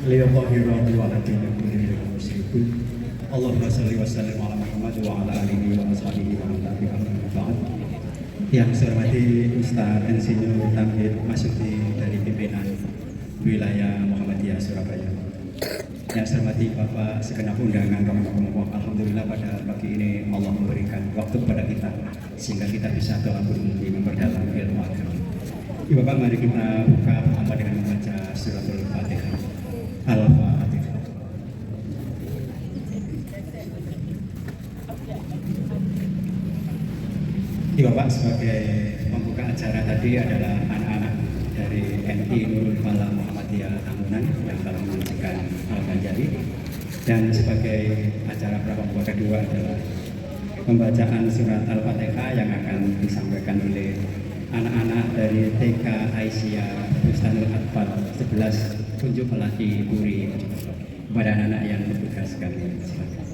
liyutahhirahu wa liyudhhirahu musyrikun. Allahumma shalli wa sallim ala Muhammad wa ala alihi wa ashabihi wa man tabi'ahum ba'd. Yang saya hormati Ustaz Insinyur Tamhid Masyuti dari pimpinan wilayah Muhammadiyah Surabaya. Yang saya hormati Bapak segenap undangan Romo. Alhamdulillah pada pagi ini Allah memberikan waktu kepada kita sehingga kita bisa berlabuh di memperdalam ilmu agama. Ibu Bapak, mari kita buka pertama dengan membaca suratul Fatihah. Al-Fatihah. Ibu Bapak, sebagai pembuka acara tadi adalah anak-anak dari NI Nurul Falah Muhammadiyah Tambunan yang telah menyaksikan Al-Ganjari, dan sebagai acara pramuka kedua adalah pembacaan surat Al-Fatihah yang akan disampaikan oleh anak-anak dari TK Aisyah Bustanul Atfal 11 Kunjuk Melati Puri. Kepada anak-anak yang bertugas sekalian, silakan.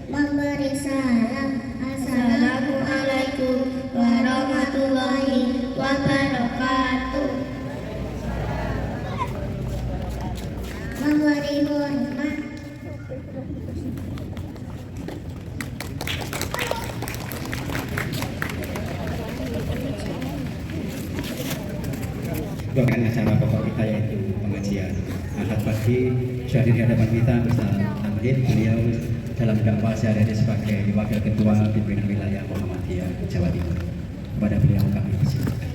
Memberi salam, assalamualaikum warahmatullahi wabarakatuh. Memberi hormat, Doakan acara pokok kita yaitu pengajian Ahad pagi. Hadir di hadapan kita Ustaz Tamhid, beliau dalam dakwah sehari-hari sebagai wakil ketua pimpinan wilayah Muhammadiyah Jawa Timur. Kepada beliau kami persilakan.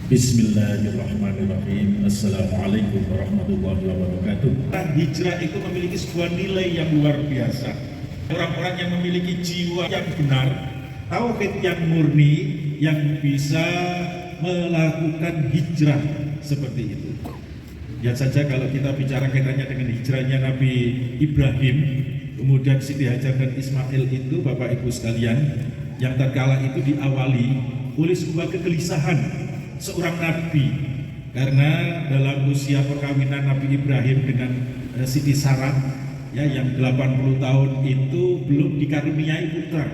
Bismillahirrahmanirrahim. Assalamualaikum warahmatullahi wabarakatuh. Hijrah itu memiliki sebuah nilai yang luar biasa. Orang-orang yang memiliki jiwa yang benar, tauhid yang murni, yang bisa melakukan hijrah seperti itu. Lihat saja kalau kita bicara kaitannya dengan hijrahnya Nabi Ibrahim, kemudian Siti Hajar dan Ismail itu, Bapak Ibu sekalian, yang tatkala itu diawali oleh sebuah kegelisahan seorang nabi, karena dalam usia perkawinan Nabi Ibrahim dengan Siti Sarah ya, yang 80 tahun itu belum dikaruniai putra.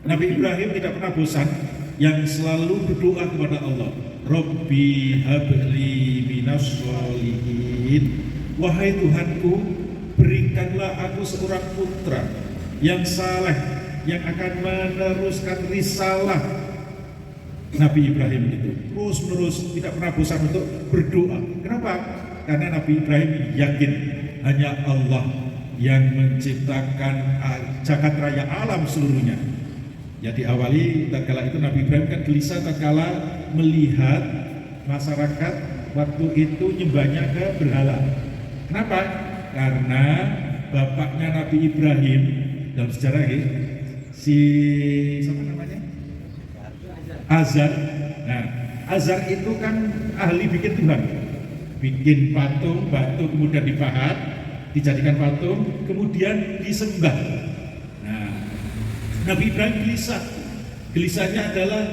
Nabi Ibrahim tidak pernah bosan, yang selalu berdoa kepada Allah, Robbi habli minas sholihin, wahai Tuhanku, berikanlah aku seorang putra yang saleh, yang akan meneruskan risalah Nabi Ibrahim itu. Terus-menerus tidak pernah bosan untuk berdoa. Kenapa? Karena Nabi Ibrahim yakin hanya Allah yang menciptakan jagat raya alam seluruhnya. Ya, diawali tatkala itu Nabi Ibrahim kan gelisah tatkala melihat masyarakat waktu itu nyembahnya ke berhala. Kenapa? Karena bapaknya Nabi Ibrahim dalam sejarah ya, si siapa namanya? Azar. Nah, Azar itu kan ahli bikin Tuhan, bikin patung, batu kemudian dipahat, dijadikan patung, kemudian disembah. Nah, Nabi Ibrahim gelisah. Gelisahnya adalah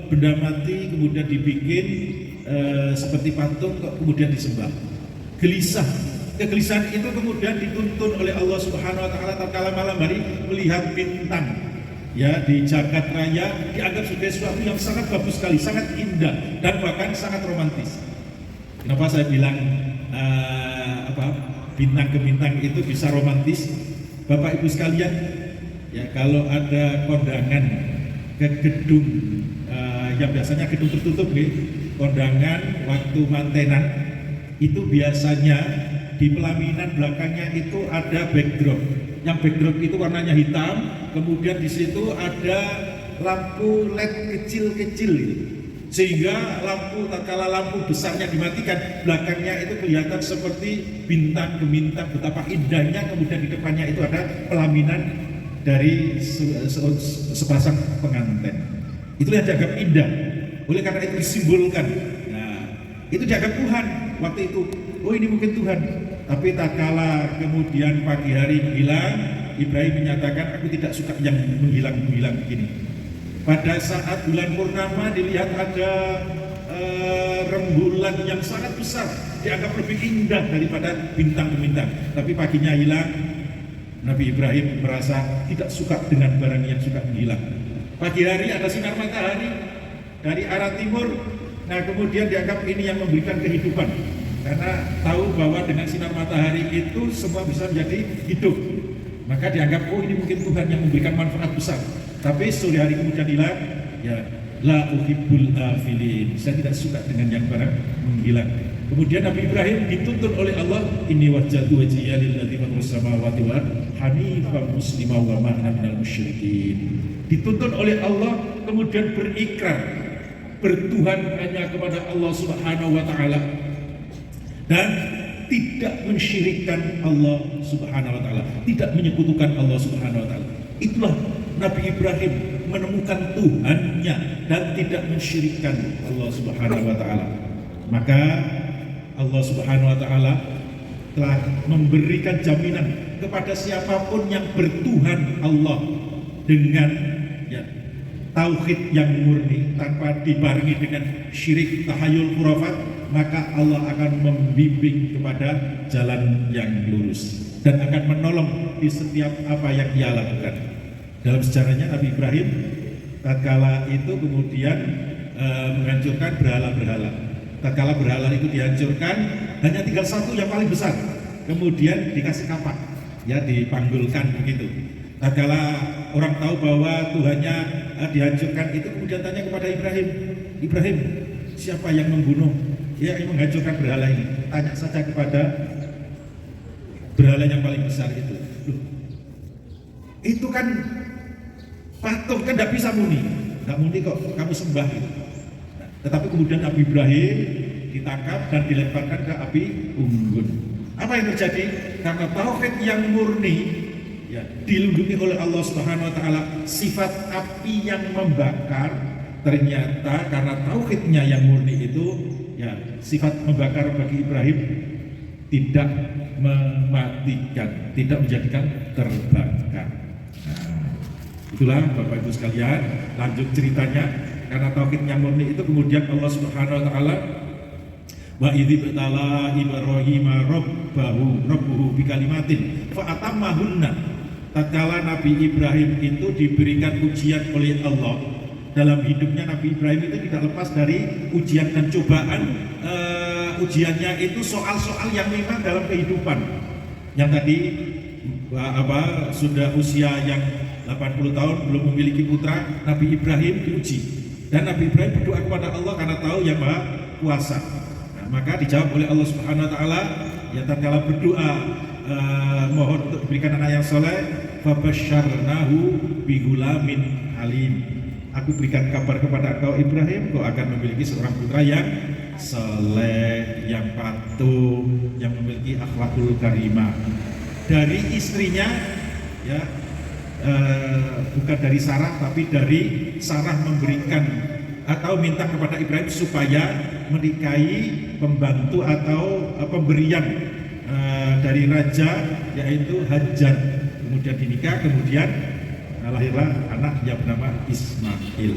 benda mati kemudian dibikin seperti patung kok kemudian disembah. Gelisah. Kegelisahan itu kemudian dituntun oleh Allah Subhanahu wa taala tatkala malam hari melihat bintang ya di jagat raya, dianggap sebagai sesuatu yang sangat bagus sekali, sangat indah dan bahkan sangat romantis. Kenapa saya bilang bintang ke bintang itu bisa romantis? Bapak Ibu sekalian, ya kalau ada kondangan ke gedung yang biasanya gedung tertutup nih, kondangan waktu mantenan itu biasanya di pelaminan belakangnya itu ada backdrop. Yang backdrop itu warnanya hitam, kemudian di situ ada lampu LED kecil-kecil sehingga tatkala lampu besarnya dimatikan, belakangnya itu kelihatan seperti bintang ke bintang, betapa indahnya. Kemudian di depannya itu ada pelaminan dari sepasang pengantin. Itu yang dianggap indah. Oleh karena itu disimbolkan. Nah, itu dianggap Tuhan waktu itu. Oh, ini mungkin Tuhan. Tapi tatkala kemudian pagi hari menghilang, Ibrahim menyatakan, aku tidak suka yang menghilang-menghilang begini. Pada saat bulan purnama dilihat ada rembulan yang sangat besar, dianggap lebih indah daripada bintang-bintang. Tapi paginya hilang, Nabi Ibrahim merasa tidak suka dengan barang yang suka menghilang. Pagi hari ada sinar matahari dari arah timur, nah kemudian dianggap ini yang memberikan kehidupan. Karena tahu bahwa dengan sinar matahari itu semua bisa menjadi hidup. Maka dianggap, oh ini mungkin Tuhan yang memberikan manfaat besar. Tapi sore hari kemudian hilang, ya la uhibbul afilin. Saya tidak suka dengan yang barang menghilang. Kemudian Nabi Ibrahim dituntun oleh Allah, inni wajjahtu wajhiya lilladzi fatara samawati wal ardh hanifan musliman wa ma ana minal musyrikin. Dituntun oleh Allah kemudian berikrar bertuhan hanya kepada Allah Subhanahu wa taala dan tidak mensyirikkan Allah Subhanahu wa taala, tidak menyekutukan Allah Subhanahu wa taala. Itulah Nabi Ibrahim menemukan Tuhannya dan tidak mensyirikkan Allah Subhanahu wa taala. Maka Allah Subhanahu wa taala telah memberikan jaminan kepada siapapun yang bertuhan Allah dengan tauhid yang murni tanpa dibarengi dengan syirik, tahayul, khurafat, maka Allah akan membimbing kepada jalan yang lurus dan akan menolong di setiap apa yang ia lakukan. Dalam sejarahnya Nabi Ibrahim tatkala itu kemudian menghancurkan berhala-berhala. Tatkala berhala itu dihancurkan, hanya tinggal satu yang paling besar. Kemudian dikasih kapak, ya dipanggulkan begitu. Tatkala orang tahu bahwa Tuhannya dihancurkan itu, kemudian tanya kepada Ibrahim, Ibrahim, siapa yang membunuh? Ya, yang menghancurkan berhala ini. Tanya saja kepada berhala yang paling besar itu. Loh, itu kan patung, kan tidak bisa muni. Tidak muni kok, kamu sembah itu. Nah, tetapi kemudian Nabi Ibrahim ditangkap dan dilemparkan ke api unggun. Apa yang terjadi? Karena tauhid yang murni ya, dilindungi oleh Allah Subhanahu wa taala, sifat api yang membakar ternyata karena tauhidnya yang murni itu ya, sifat membakar bagi Ibrahim tidak mematikan, tidak menjadikan terbakar. Nah, itulah Bapak Ibu sekalian, lanjut ceritanya. Karena tauhidnya murni itu kemudian Allah Subhanahu wa taala wa idzi btala Ibrahim rabbuhu bikalimatin fa atammahunna. Tatkala Nabi Ibrahim itu diberikan ujian oleh Allah dalam hidupnya, Nabi Ibrahim itu tidak lepas dari ujian dan cobaan. Ujiannya itu soal-soal yang memang dalam kehidupan. Yang tadi sudah usia yang 80 tahun belum memiliki putra, Nabi Ibrahim diuji. Dan Nabi Ibrahim berdoa kepada Allah karena tahu yang Maha Kuasa. Nah, maka dijawab oleh Allah Subhanahu wa taala, ya tatkala berdoa mohon untuk diberikan anak yang soleh, fabasyarnahu bigulamin halim. Aku berikan kabar kepada engkau Ibrahim, kau akan memiliki seorang putra yang saleh, yang patuh, yang memiliki akhlakul karimah. Dari istrinya, ya, bukan dari Sarah, tapi dari Sarah memberikan atau minta kepada Ibrahim supaya menikahi pembantu atau pemberian dari raja, yaitu Hajar. Kemudian dinikah, kemudian lahirlah anak yang bernama Ismail.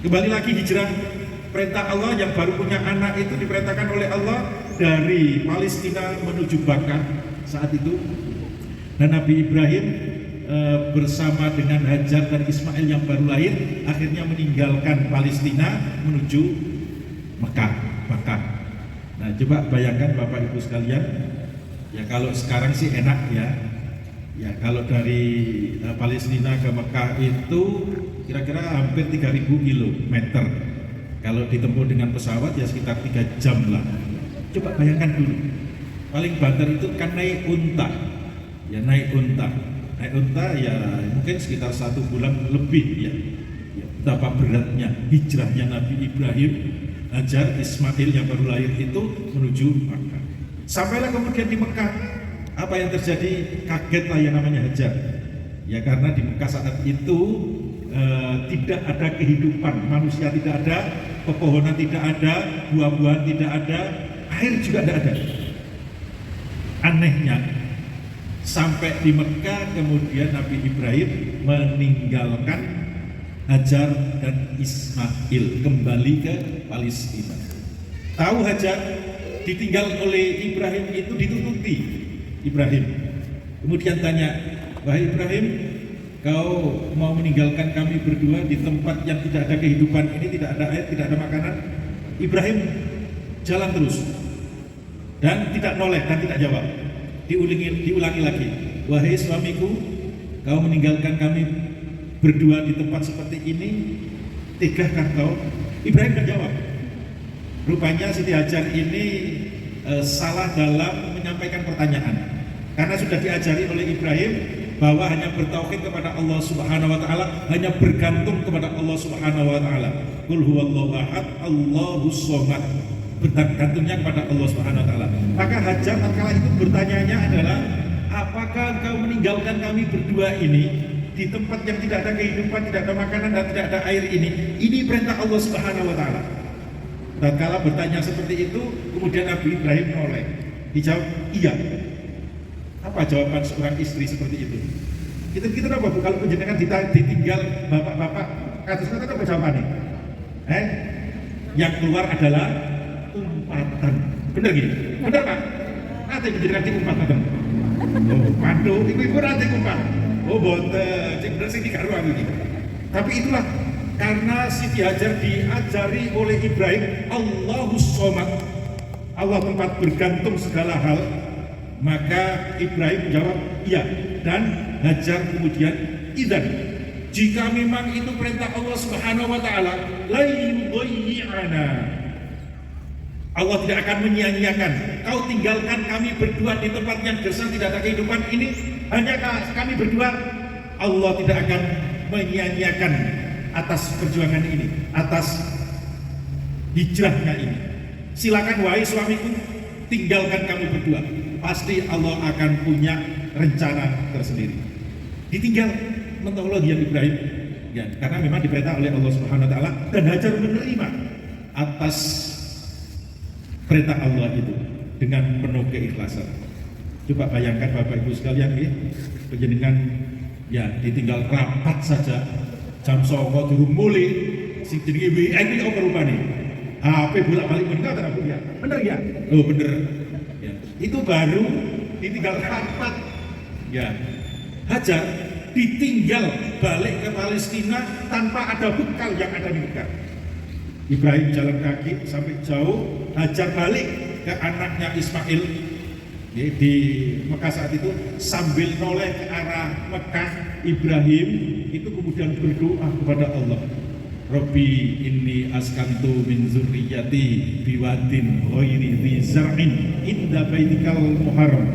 Kembali lagi hijrah, perintah Allah yang baru punya anak itu diperintahkan oleh Allah dari Palestina menuju Bakkah saat itu. Dan Nabi Ibrahim bersama dengan Hajar dan Ismail yang baru lahir akhirnya meninggalkan Palestina menuju Mekah. Nah, coba bayangkan Bapak Ibu sekalian, ya kalau sekarang sih enak ya. Ya kalau dari Palestina ke Mekah itu kira-kira hampir 3.000 kilometer. Kalau ditempuh dengan pesawat ya sekitar 3 jam lah. Coba bayangkan dulu. Paling banter itu kan naik unta. Ya naik unta ya mungkin sekitar 1 bulan lebih ya. Betapa beratnya hijrahnya Nabi Ibrahim, Hajar, Ismail yang baru lahir itu menuju Mekah. Sampailah kemudian di Mekah, apa yang terjadi? Kagetlah yang namanya Hajar. Ya karena di Mekah saat itu tidak ada kehidupan, manusia tidak ada, pepohonan tidak ada, buah-buahan tidak ada, air juga tidak ada. Anehnya, sampai di Mekah kemudian Nabi Ibrahim meninggalkan Hajar dan Ismail kembali ke Palestina. Tahu Hajar ditinggal oleh Ibrahim itu dituruti Ibrahim. Kemudian tanya, wahai Ibrahim, kau mau meninggalkan kami berdua di tempat yang tidak ada kehidupan ini, tidak ada air, tidak ada makanan? Ibrahim jalan terus dan tidak noleh dan tidak jawab. Diulangi lagi, wahai suamiku, kau meninggalkan kami berdua di tempat seperti ini, tegakah kau? Ibrahim tidak jawab. Rupanya Siti Hajar ini salah dalam menyampaikan pertanyaan, karena sudah diajari oleh Ibrahim bahwa hanya bertauhid kepada Allah Subhanahu wa taala, hanya bergantung kepada Allah Subhanahu wa taala. Qul huwallahu ahad, Allahus shomad. Bergantungnya kepada Allah Subhanahu wa taala. Maka Hajar tatkala itu bertanyanya adalah, apakah engkau meninggalkan kami berdua ini di tempat yang tidak ada kehidupan, tidak ada makanan dan tidak ada air ini? Ini perintah Allah Subhanahu wa taala. Tatkala bertanya seperti itu, kemudian Nabi Ibrahim noleh. Dijawab, iya. Apa jawaban seorang istri seperti itu? Kita apa bu? Kalau penjenengan ditinggal bapak-bapak, kados-kados apa jawabannya? Yang keluar adalah umpatan. Bener gini? Bener pak? Nanti penjenengan diumpatan. Oh, pandu, ibu-ibu nanti umpat. Oh, boten. Cek bener sih dikaruan ini. Tapi itulah karena Siti Hajar diajari oleh Ibrahim, Allahus shomad, Allah tempat bergantung segala hal. Maka Ibrahim jawab iya, dan Hajar kemudian idzan, jika memang itu perintah Allah Subhanahu wa taala, la yudhi'ana, Allah tidak akan menyia-nyiakan. Kau tinggalkan kami berdua di tempat yang gersang, tidak ada kehidupan ini, hanya kami berdua. Allah tidak akan menyia-nyiakan atas perjuangan ini, atas hijrahnya ini. Silakan wahai suamiku, tinggalkan kami berdua. Pasti Allah akan punya rencana tersendiri. Ditinggal metodologi yang Ibrahim, ya, karena memang diperintah oleh Allah Subhanahu wa taala, dan Hajar menerima atas perintah Allah itu dengan penuh keikhlasan. Coba bayangkan Bapak Ibu sekalian, ya, penjenengan ya ditinggal rapat saja jam 09.00 durung mulai sing jenenge WA iki apa rupane? HP bolak-balik menika ta Bu ya? Bener ya? Oh bener. Ya. Itu baru ditinggal rapat. Ya. Hajar ditinggal balik ke Palestina tanpa ada bekal yang ada di Mekah. Ibrahim jalan kaki sampai jauh, Hajar balik ke anaknya Ismail di Mekah saat itu sambil noleh ke arah Mekah. Ibrahim itu kemudian berdoa kepada Allah, Rabbi inni askantu min zurriyati biwadin ghairi dzi zar'in inda baitikal muharram.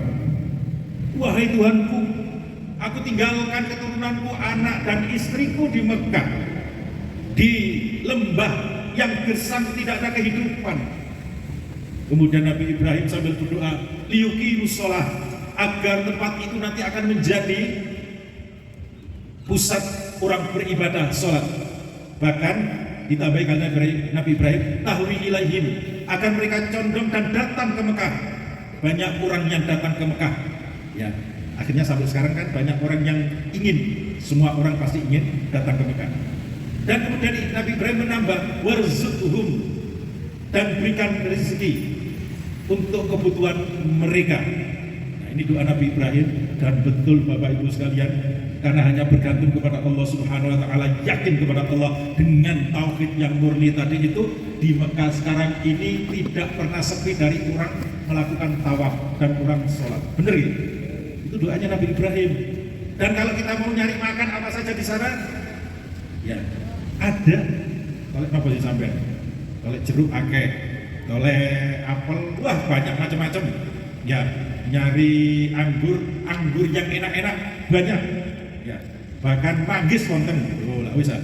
Wahai Tuhanku, aku tinggalkan keturunanku, anak dan istriku di Mekah, di lembah yang gersang tidak ada kehidupan, Kemudian Nabi Ibrahim sambil berdoa, liyuqimus shalah, agar tempat itu nanti akan menjadi pusat orang beribadah sholat. Bahkan ditambah kalimat Nabi Ibrahim, tahwi ilaihim, akan mereka condong dan datang ke Mekah. Banyak orang yang datang ke Mekah. Ya, akhirnya sampai sekarang kan banyak orang yang ingin, semua orang pasti ingin datang ke Mekah. Dan kemudian Nabi Ibrahim menambah, warzuqhum, dan berikan rezeki untuk kebutuhan mereka. Nah, ini doa Nabi Ibrahim, dan betul Bapak Ibu sekalian, karena hanya bergantung kepada Allah Subhanahu wa taala, yakin kepada Allah dengan tauhid yang murni tadi itu, di Mekah sekarang ini tidak pernah sepi dari orang melakukan tawaf dan orang sholat. Benar ya? Itu doanya Nabi Ibrahim. Dan kalau kita mau nyari makan apa saja di sana, ya ada. Kalau apa sih sampai? Kalau jeruk akeh, kalau apel, wah banyak macam-macam. Ya, nyari anggur yang enak-enak banyak. Ya, bahkan manggis wonten. Oh, lah bisa.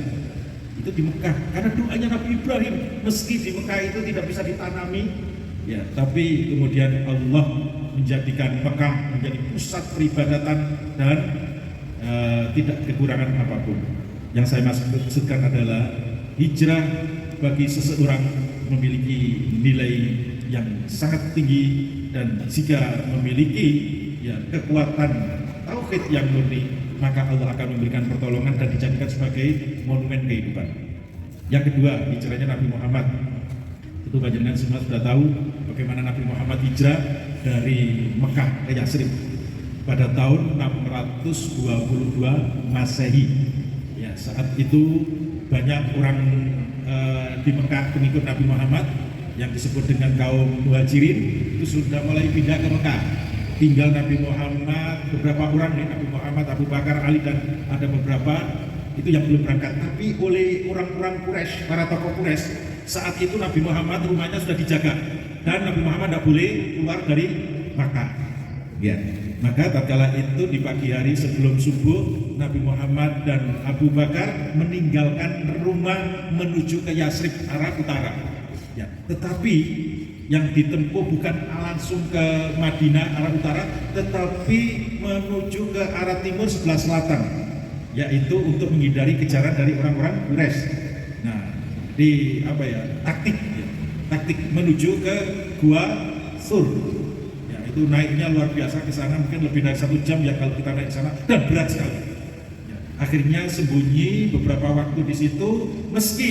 Itu di Mekah. Karena doanya Nabi Ibrahim, meski di Mekah itu tidak bisa ditanami, ya, tapi kemudian Allah menjadikan Mekah menjadi pusat peribadatan dan tidak kekurangan apapun. Yang saya maksudkan adalah hijrah bagi seseorang memiliki nilai yang sangat tinggi, dan jika memiliki ya kekuatan tauhid yang murni, maka Allah akan memberikan pertolongan dan dijadikan sebagai monumen kehidupan. Yang kedua, hijrahnya Nabi Muhammad. Itu panjenengan semua sudah tahu bagaimana Nabi Muhammad hijrah dari Mekah ke Yatsrib pada tahun 622 Masehi. Ya, saat itu banyak orang di Mekah pengikut Nabi Muhammad yang disebut dengan kaum Muhajirin itu sudah mulai pindah ke Mekah. Tinggal Nabi Muhammad, beberapa orang nih, Nabi Muhammad, Abu Bakar, Ali, dan ada beberapa itu yang belum berangkat. Tapi oleh orang-orang Quraisy, para tokoh Quraisy, saat itu Nabi Muhammad rumahnya sudah dijaga dan Nabi Muhammad tidak boleh keluar dari Makkah. Ya. Maka tatkala itu di pagi hari sebelum subuh, Nabi Muhammad dan Abu Bakar meninggalkan rumah menuju ke Yatsrib arah utara. Ya. Tetapi yang ditempuh bukan langsung ke Madinah arah utara, tetapi menuju ke arah timur sebelah selatan, yaitu untuk menghindari kejaran dari orang-orang Quraisy. Nah, di apa ya, taktik menuju ke Gua Sur. Ya, itu naiknya luar biasa ke sana, mungkin lebih dari 1 jam ya kalau kita naik ke sana, dan berat sekali. Ya, akhirnya sembunyi beberapa waktu di situ, meski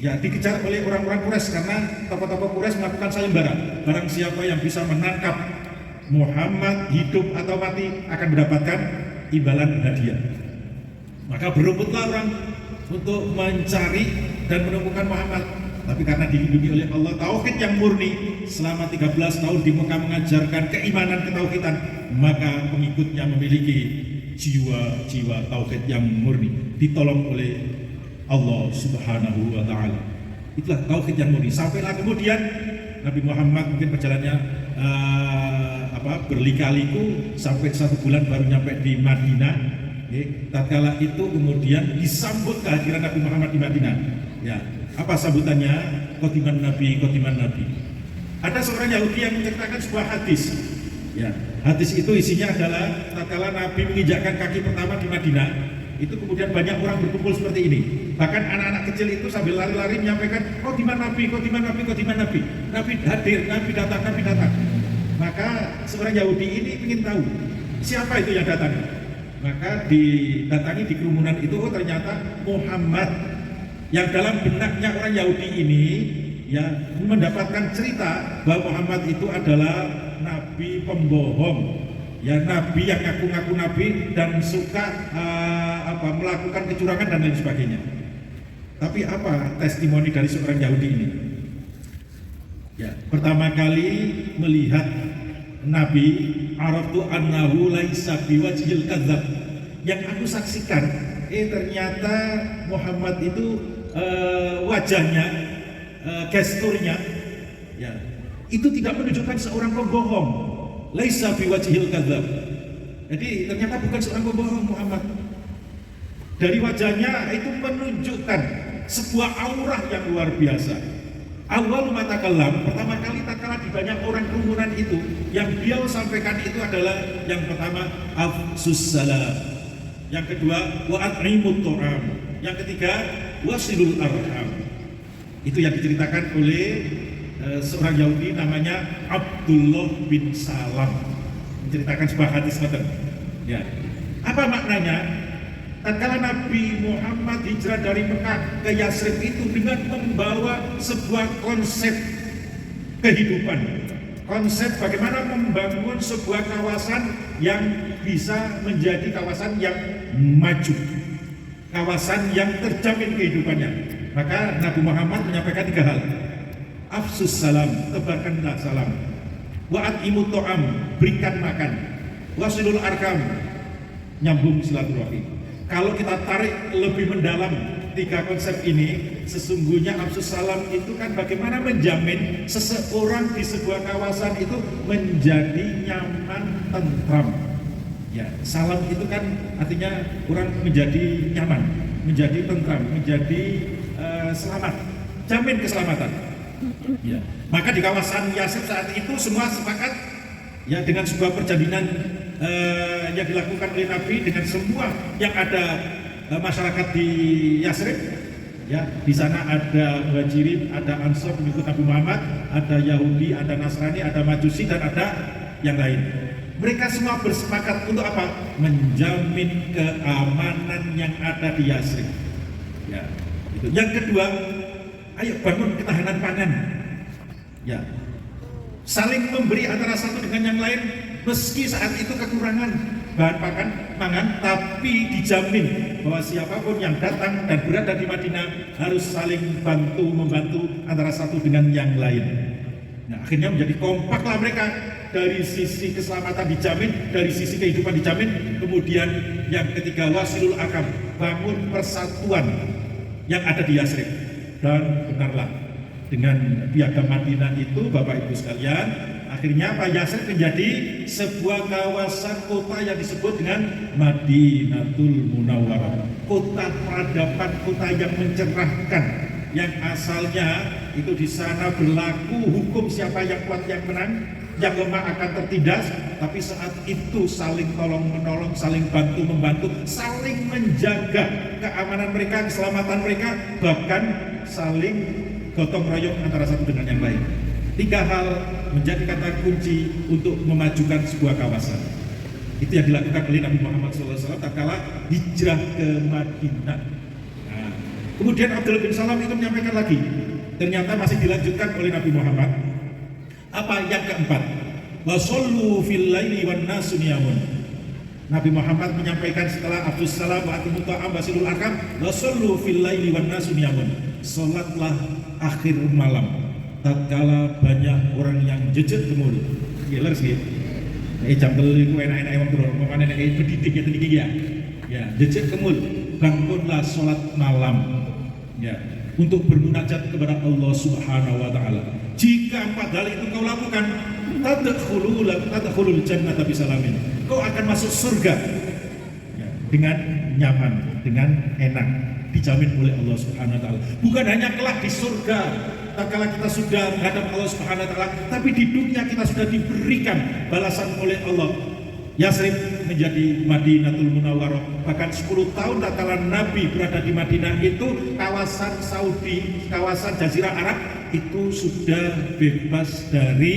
ya dikejar oleh orang-orang Quraisy, karena tokoh-tokoh Quraisy melakukan sayembara. Barang siapa yang bisa menangkap Muhammad hidup atau mati akan mendapatkan imbalan hadiah. Maka berebutlah orang untuk mencari dan menemukan Muhammad. Tapi karena dilindungi oleh Allah, tauhid yang murni, selama 13 tahun di Mekah mengajarkan keimanan ketauhidan, maka pengikutnya memiliki jiwa-jiwa tauhid yang murni, ditolong oleh Allah Subhanahu wa taala. Itulah tauhid yang murni. Sampailah kemudian Nabi Muhammad mungkin perjalanannya berliku-liku sampai 1 bulan baru nyampe di Madinah. Tatkala itu kemudian disambut kehadiran Nabi Muhammad di Madinah. Ya, apa sambutannya? Khotiman Nabi, khotiman Nabi. Ada seorang Yahudi yang menceritakan sebuah hadis. Ya, hadis itu isinya adalah tatkala Nabi menginjakkan kaki pertama di Madinah, itu kemudian banyak orang berkumpul seperti ini. Bahkan anak-anak kecil itu sambil lari-lari menyampaikan, khotiman Nabi, khotiman Nabi, khotiman Nabi. Nabi hadir, Nabi datang, Nabi datang. Maka seorang Yahudi ini ingin tahu siapa itu yang datang. Maka didatangi di kerumunan itu, oh ternyata Muhammad. Yang dalam benaknya orang Yahudi ini ya mendapatkan cerita bahwa Muhammad itu adalah nabi pembohong, ya nabi yang ngaku-ngaku nabi dan suka melakukan kecurangan dan lain sebagainya. Tapi apa testimoni dari seorang Yahudi ini? Ya, pertama kali melihat Nabi, araftu annahu laisa biwajhil kadzab. Yang aku saksikan, ternyata Muhammad itu wajahnya, gesturnya, ya, itu tidak menunjukkan seorang pembohong. Laisa biwajhil kadzab. Jadi ternyata bukan seorang pembohong Muhammad. Dari wajahnya itu menunjukkan sebuah aurah yang luar biasa. Awal mata kalam, pertama kali tatkala banyak orang kerumunan itu, yang beliau sampaikan itu adalah yang pertama afsus salam, yang kedua wa at'imut ta'am, yang ketiga wasilul arham. Itu yang diceritakan oleh seorang Yahudi namanya Abdullah bin Salam, menceritakan sebuah hadis ngoten. Ya. Apa maknanya? Tatkala Nabi Muhammad hijrah dari Mekah ke Yasrib itu dengan membawa sebuah konsep kehidupan, konsep bagaimana membangun sebuah kawasan yang bisa menjadi kawasan yang maju, kawasan yang terjamin kehidupannya. Maka Nabi Muhammad menyampaikan 3 hal. Afsus salam, tebarkanlah salam. Wa'at imut to'am, berikan makan. Wasilul arkam, nyambung silaturahim. Kalau kita tarik lebih mendalam 3 konsep ini, sesungguhnya afsus salam itu kan bagaimana menjamin seseorang di sebuah kawasan itu menjadi nyaman, tentram. Ya, salam itu kan artinya orang menjadi nyaman, menjadi tentram, menjadi selamat, jamin keselamatan. Ya. Maka di kawasan Yasrib saat itu semua sepakat ya dengan sebuah perjalanan yang dilakukan oleh Nabi dengan semua yang ada masyarakat di Yasrib. Ya, di sana ada Muhajirin, ada Ansor pengikut Nabi Muhammad, ada Yahudi, ada Nasrani, ada Majusi dan ada yang lain. Mereka semua bersepakat untuk apa? Menjamin keamanan yang ada di Yasrib. Ya, itu. Yang kedua, ayo bangun ketahanan pangan. Ya. Saling memberi antara satu dengan yang lain meski saat itu kekurangan bahan pangan, tapi dijamin bahwa siapapun yang datang dan berada di Madinah harus saling membantu antara satu dengan yang lain. Nah, akhirnya menjadi kompaklah mereka, dari sisi keselamatan dijamin, dari sisi kehidupan dijamin. Kemudian yang ketiga wasilul akam, bangun persatuan yang ada di Yasrib. Dan benarlah dengan piagam Madinah itu Bapak Ibu sekalian, akhirnya Pak Yasrib menjadi sebuah kawasan kota yang disebut dengan Madinatul Munawwarah, kota peradaban, kota yang mencerahkan, yang asalnya itu di sana berlaku hukum siapa yang kuat yang menang, yang lemah akan tertindas, tapi saat itu saling tolong menolong, saling bantu membantu, saling menjaga keamanan mereka, keselamatan mereka, bahkan saling gotong royong antara satu dengan yang lain. 3 hal menjadi kata kunci untuk memajukan sebuah kawasan. Itu yang dilakukan oleh Nabi Muhammad SAW tatkala hijrah ke Madinah. Nah, kemudian Abdullah bin Salam itu menyampaikan lagi, ternyata masih dilanjutkan oleh Nabi Muhammad. Apa yang keempat? Wasollu fil laili wan nasu niyamun. Nabi Muhammad menyampaikan setelah Abdus Salam wa atimu ta'am wasilul arkam, wasollu fil laili wan nasu niyamun. Salatlah akhir malam tatkala banyak orang yang jejak kemul. Gila sih. Jam 3 itu enak-enak wong turun, makane nek bedidik ya tinggi ya. Ya, jejak kemul, bangunlah salat malam. Ya, untuk bermunajat kepada Allah Subhanahu wa taala. Jika 4 hal itu kau lakukan, tadkhulul jannata bisalamin. Kau akan masuk surga ya, dengan nyaman, dengan enak, dijamin oleh Allah Subhanahu wa taala. Bukan hanya kelak di surga tatkala kita sudah menghadap Allah Subhanahu wa taala, tapi di dunia kita sudah diberikan balasan oleh Allah. Yasrib menjadi Madinatul Munawwarah. Bahkan 10 tahun tatkala Nabi berada di Madinah itu, kawasan Saudi, kawasan Jazirah Arab itu sudah bebas dari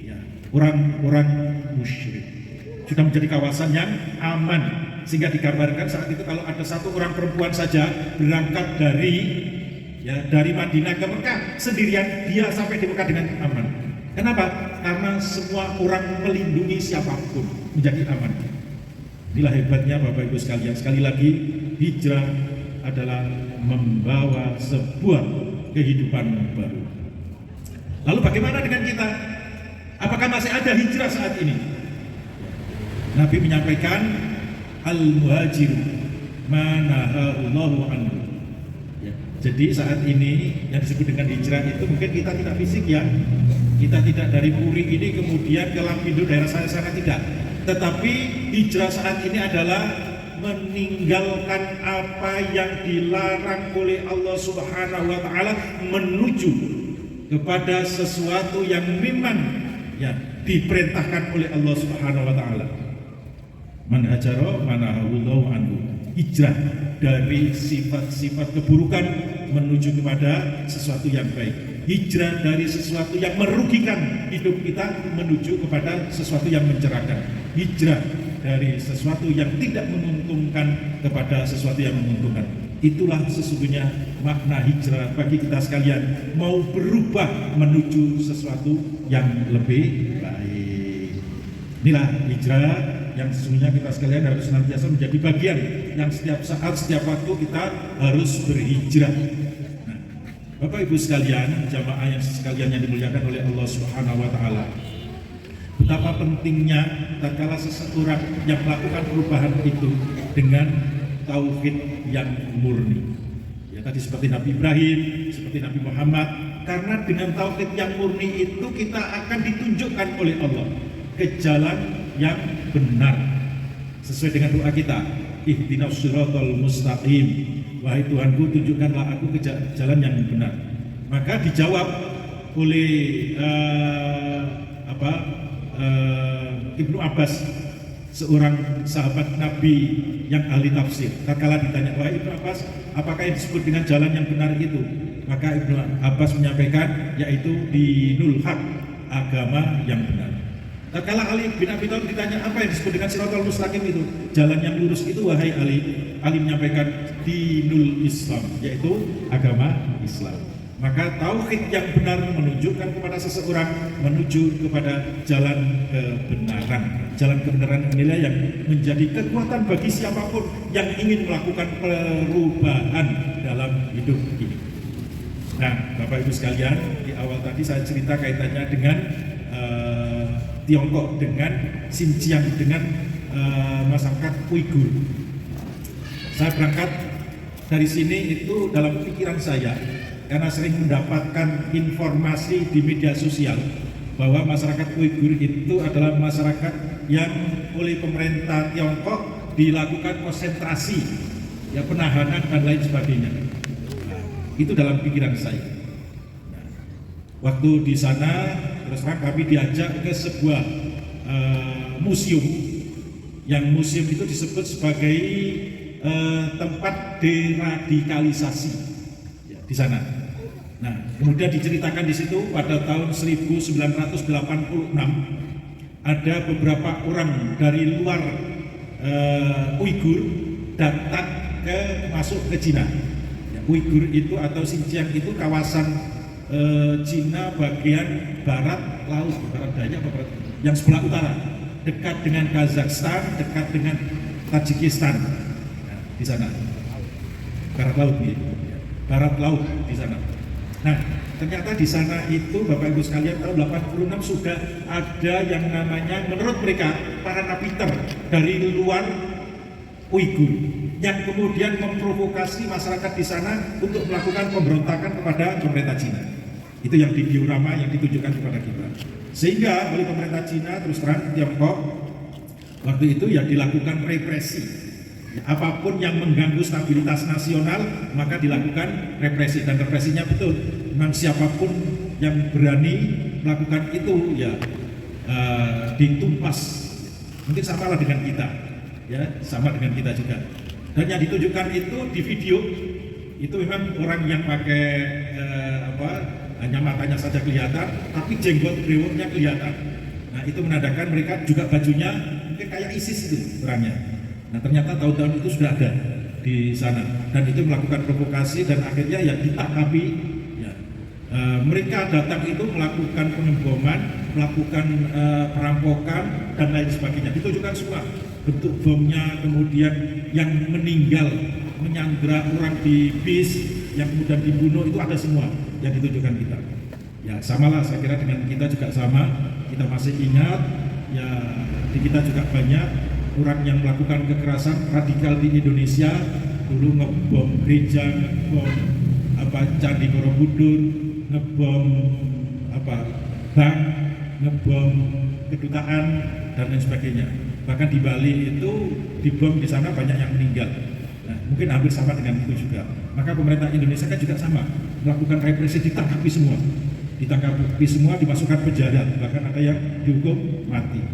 ya, orang-orang musyrik. Sudah menjadi kawasan yang aman, sehingga digambarkan saat itu kalau ada 1 orang perempuan saja berangkat dari Madinah ke Mekah sendirian, dia sampai di Mekah dengan aman. Kenapa? Karena semua orang melindungi siapapun, menjadi aman. Inilah hebatnya Bapak Ibu sekalian. Sekali lagi, hijrah adalah membawa sebuah kehidupan baru. Lalu bagaimana dengan kita? Apakah masih ada hijrah saat ini? Nabi menyampaikan, al-muhajir manahahullahu anhu. Ya, jadi saat ini yang disebut dengan hijrah itu mungkin kita tidak fisik ya. Kita tidak dari Puri ini kemudian ke Lapindo daerah sana tidak. Tetapi hijrah saat ini adalah meninggalkan apa yang dilarang oleh Allah Subhanahu wa taala menuju kepada sesuatu yang memang ya diperintahkan oleh Allah Subhanahu wa taala. Man hajara manahullahu anhu. Hijrah dari sifat-sifat keburukan menuju kepada sesuatu yang baik. Hijrah dari sesuatu yang merugikan hidup kita menuju kepada sesuatu yang mencerahkan. Hijrah dari sesuatu yang tidak menguntungkan kepada sesuatu yang menguntungkan. Itulah sesungguhnya makna hijrah bagi kita sekalian, mau berubah menuju sesuatu yang lebih baik. Inilah hijrah yang sesungguhnya kita sekalian harus senantiasa menjadi bagian yang setiap saat, setiap waktu kita harus berhijrah. Nah, Bapak Ibu sekalian, jamaah yang sekalian yang dimuliakan oleh Allah Subhanahu wa taala, betapa pentingnya tatkala seseorang yang melakukan perubahan itu dengan tauhid yang murni. Ya tadi seperti Nabi Ibrahim, seperti Nabi Muhammad, karena dengan tauhid yang murni itu kita akan ditunjukkan oleh Allah ke jalan yang benar sesuai dengan doa kita, ihdinas siratal mustaqim, wahai Tuhanku tunjukkanlah aku ke jalan yang benar. Maka dijawab oleh Ibnu Abbas, seorang sahabat Nabi yang ahli tafsir. Tatkala ditanya, wahai Ibnu Abbas, apakah yang disebut dengan jalan yang benar itu? Maka Ibnu Abbas menyampaikan, yaitu dinul haq, agama yang benar. Tatkala Ali bin Abi Thalib ditanya apa yang disebut dengan siratal mustaqim itu, jalan yang lurus itu, wahai Ali menyampaikan dinul Islam, yaitu agama Islam. Maka tauhid yang benar menunjukkan kepada seseorang menuju kepada jalan kebenaran. Jalan kebenaran inilah yang menjadi kekuatan bagi siapapun yang ingin melakukan perubahan dalam hidup ini. Nah, Bapak Ibu sekalian, di awal tadi saya cerita kaitannya dengan Tiongkok, dengan Xinjiang, dengan masyarakat Uighur. Saya berangkat dari sini itu dalam pikiran saya, karena sering mendapatkan informasi di media sosial bahwa masyarakat Uighur itu adalah masyarakat yang oleh pemerintah Tiongkok dilakukan konsentrasi, ya penahanan dan lain sebagainya. Nah, itu dalam pikiran saya. Nah, waktu di sana terus terang kami diajak ke sebuah museum, yang museum itu disebut sebagai tempat deradikalisasi ya, di sana. Nah, kemudian diceritakan di situ pada tahun 1986 ada beberapa orang dari luar Uighur datang masuk ke Cina. Ya, Uighur itu atau Xinjiang itu kawasan Cina bagian barat laut, barat daya, yang sebelah utara, dekat dengan Kazakhstan, dekat dengan Tajikistan. Nah, di sana barat laut, ya. Barat laut di sana. Nah, ternyata di sana itu Bapak Ibu sekalian tahun 86 sudah ada yang namanya, menurut mereka para napiter dari luar Uighur yang kemudian memprovokasi masyarakat di sana untuk melakukan pemberontakan kepada pemerintah Cina. Itu yang di diorama yang ditunjukkan kepada kita. Sehingga oleh pemerintah Cina, terus terang Tiongkok, waktu itu ya dilakukan represi. Ya, apapun yang mengganggu stabilitas nasional maka dilakukan represi, dan represinya betul. Memang siapapun yang berani melakukan itu ya ditumpas. Mungkin samalah dengan kita, ya sama dengan kita juga. Dan yang ditunjukkan itu di video itu memang orang yang pakai hanya matanya saja kelihatan, tapi jenggot brewoknya kelihatan. Nah, itu menandakan mereka juga bajunya mungkin kayak ISIS itu orangnya. Nah, ternyata tahun-tahun itu sudah ada di sana, dan itu melakukan provokasi dan akhirnya ya ditangkapi. Ya. Mereka datang itu melakukan pengeboman, melakukan perampokan dan lain sebagainya. Ditunjukkan semua bentuk bomnya, kemudian yang meninggal, menyandra orang di bis, yang kemudian dibunuh, itu ada semua yang ditunjukkan kita. Ya samalah saya kira dengan kita juga sama. Kita masih ingat ya di kita juga banyak orang yang melakukan kekerasan radikal di Indonesia. Dulu ngebom gereja, ngebom Candi Borobudur, ngebom bank, ngebom kedutaan dan lain sebagainya. Bahkan di Bali itu dibom, di sana banyak yang meninggal. Nah, mungkin hampir sama dengan itu juga. Maka pemerintah Indonesia kan juga sama, melakukan represi, ditangkapi semua, ditangkap semua, dimasukkan penjara, bahkan ada yang dihukum mati.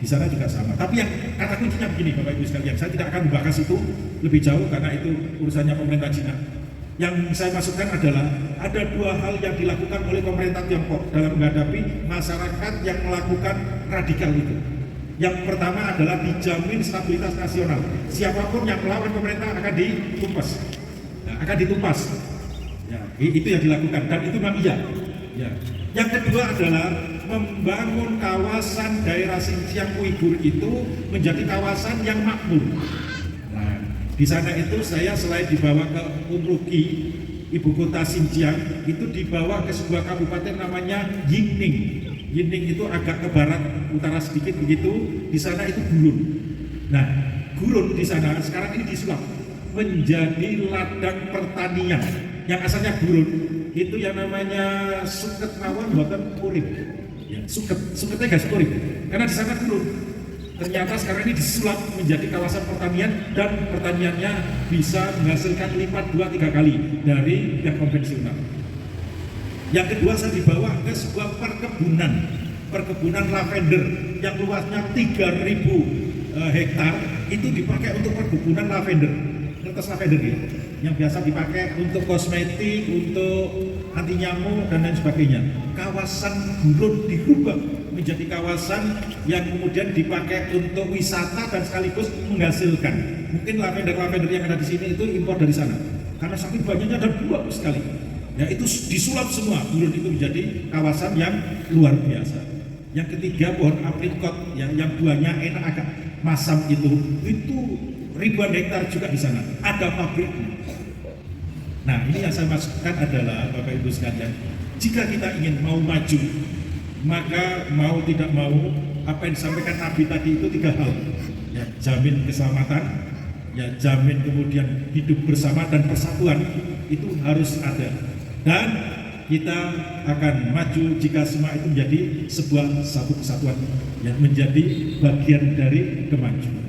Di sana juga sama. Tapi yang kata kuncinya begini Bapak Ibu sekalian, saya tidak akan membahas itu lebih jauh karena itu urusannya pemerintah Cina. Yang saya masukkan adalah ada dua hal yang dilakukan oleh pemerintah Tiongkok dalam menghadapi masyarakat yang melakukan radikal itu. Yang pertama adalah dijamin stabilitas nasional. Siapapun yang melawan pemerintah akan ditumpas, akan ditumpas. Ya, itu yang dilakukan dan itu memang iya. Ya. Yang kedua adalah membangun kawasan daerah Xinjiang Uighur itu menjadi kawasan yang makmur. Nah, di sana itu saya selain dibawa ke Urumqi, ibu kota Xinjiang, itu dibawa ke sebuah kabupaten namanya Yingning. Yingning itu agak ke barat utara sedikit begitu. Di sana itu gurun. Nah, gurun di sana sekarang ini disulap menjadi ladang pertanian. Yang asalnya gurun itu yang namanya suket mawon buatan urip. Ya, suketnya gak urip karena di sana gurun. Ternyata sekarang ini disulap menjadi kawasan pertanian dan pertaniannya bisa menghasilkan lipat 2-3 kali dari yang konvensional. Yang kedua saya dibawa ke sebuah perkebunan lavender yang luasnya 3.000 hektar itu dipakai untuk perkebunan lavender. Kertas lavender ya, yang biasa dipakai untuk kosmetik, untuk anti nyamuk dan lain sebagainya. Kawasan gurun dirubah menjadi kawasan yang kemudian dipakai untuk wisata dan sekaligus menghasilkan. Mungkin lavender yang ada di sini itu impor dari sana karena saking banyaknya dan bagus sekali. Ya, itu disulap semua, gurun itu menjadi kawasan yang luar biasa. Yang ketiga pohon aprikot yang buahnya enak agak masam itu ribuan hektar juga di sana, ada pabriknya. Nah, ini yang saya maksudkan adalah Bapak Ibu sekalian, jika kita ingin mau maju, maka mau tidak mau apa yang disampaikan Nabi tadi itu 3 hal. Ya, jamin keselamatan, ya jamin kemudian hidup bersama dan persatuan itu harus ada. Dan kita akan maju jika semua itu menjadi satu kesatuan yang menjadi bagian dari kemajuan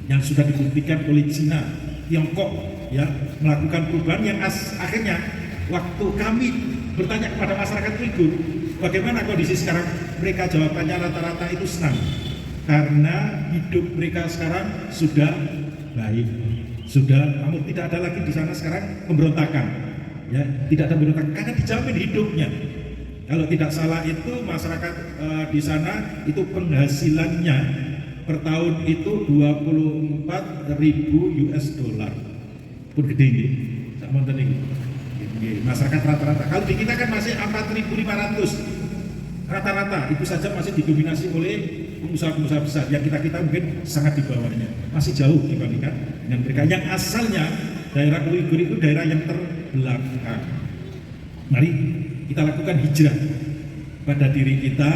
yang sudah dibuktikan oleh Cina, Tiongkok ya melakukan perubahan yang akhirnya waktu kami bertanya kepada masyarakat Uighur bagaimana kondisi sekarang, mereka jawabannya rata-rata itu senang karena hidup mereka sekarang sudah baik, namun tidak ada lagi di sana sekarang pemberontakan. Ya, tidak ada pemberontakan karena dijamin hidupnya. Kalau tidak salah itu masyarakat di sana itu penghasilannya per tahun itu 24.000 US dollar. Pun gede ini, sama ini. Masyarakat rata-rata. Kalau di kita kan masih 4.500 rata-rata. Itu saja masih didominasi oleh pengusaha-pengusaha besar. Yang kita mungkin sangat di bawahnya, masih jauh dibandingkan dengan mereka. Yang asalnya daerah Uighur itu daerah yang terbelakang. Mari kita lakukan hijrah pada diri kita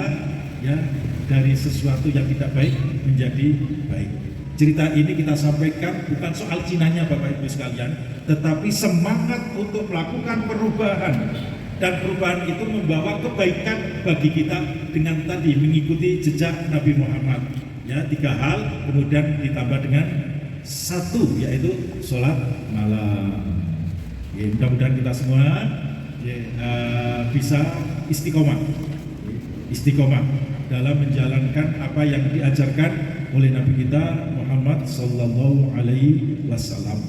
ya, dari sesuatu yang tidak baik menjadi baik. Cerita ini kita sampaikan bukan soal Cinanya Bapak Ibu sekalian, tetapi semangat untuk melakukan perubahan, dan perubahan itu membawa kebaikan bagi kita dengan tadi mengikuti jejak Nabi Muhammad. Ya, 3 hal kemudian ditambah dengan 1 yaitu sholat malam. Ya, mudah-mudahan kita semua bisa istiqomah dalam menjalankan apa yang diajarkan oleh Nabi kita Muhammad Sallallahu Alaihi Wasallam,